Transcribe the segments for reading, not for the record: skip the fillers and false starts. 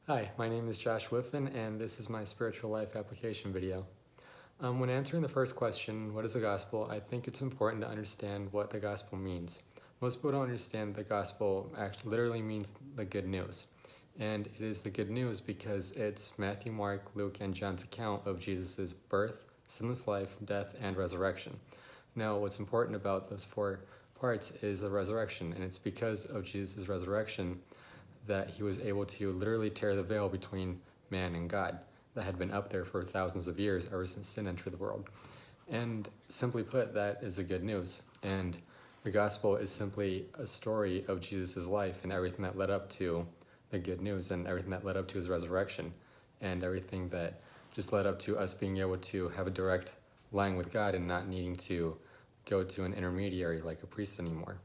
Hi, my name is Josh Whiffen, and this is my spiritual life application video. When answering the first question, what is the gospel, I think it's important to understand what the gospel means. Most people don't understand the gospel actually literally means the good news. And it is the good news because it's Matthew, Mark, Luke, and John's account of Jesus' birth, sinless life, death, and resurrection. Now, what's important about those four parts is the resurrection, and it's because of Jesus' resurrection that he was able to literally tear the veil between man and God that had been up there for thousands of years ever since sin entered the world. And simply put, that is the good news. And the gospel is simply a story of Jesus' life and everything that led up to the good news and everything that led up to his resurrection and everything that just led up to us being able to have a direct line with God and not needing to go to an intermediary like a priest anymore.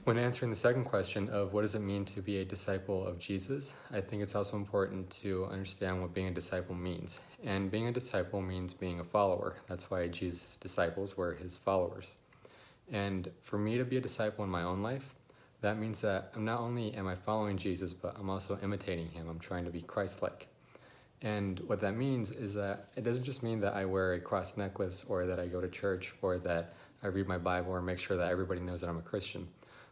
When answering the second question of what does it mean to be a disciple of Jesus, I think it's also important to understand what being a disciple means. And being a disciple means being a follower. That's why Jesus' disciples were his followers. And for me to be a disciple in my own life, that means that not only am I following Jesus, but I'm also imitating him. I'm trying to be Christ-like. And what that means is that it doesn't just mean that I wear a cross necklace or that I go to church or that I read my Bible or make sure that everybody knows that I'm a Christian.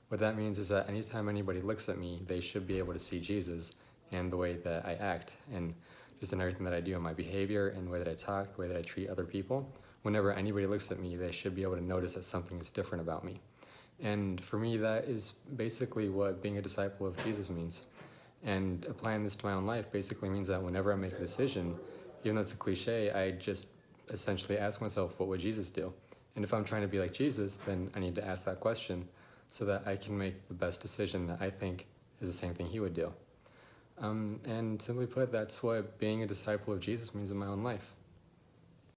What that means is that anytime anybody looks at me, they should be able to see Jesus in the way that I act and just in everything that I do, in my behavior, in the way that I talk, the way that I treat other people. Whenever anybody looks at me, they should be able to notice that something is different about me. And for me, that is basically what being a disciple of Jesus means. And applying this to my own life basically means that whenever I make a decision, even though it's a cliche, I just essentially ask myself, what would Jesus do? And if I'm trying to be like Jesus, then I need to ask that question so that I can make the best decision that I think is the same thing he would do. And simply put, that's what being a disciple of Jesus means in my own life.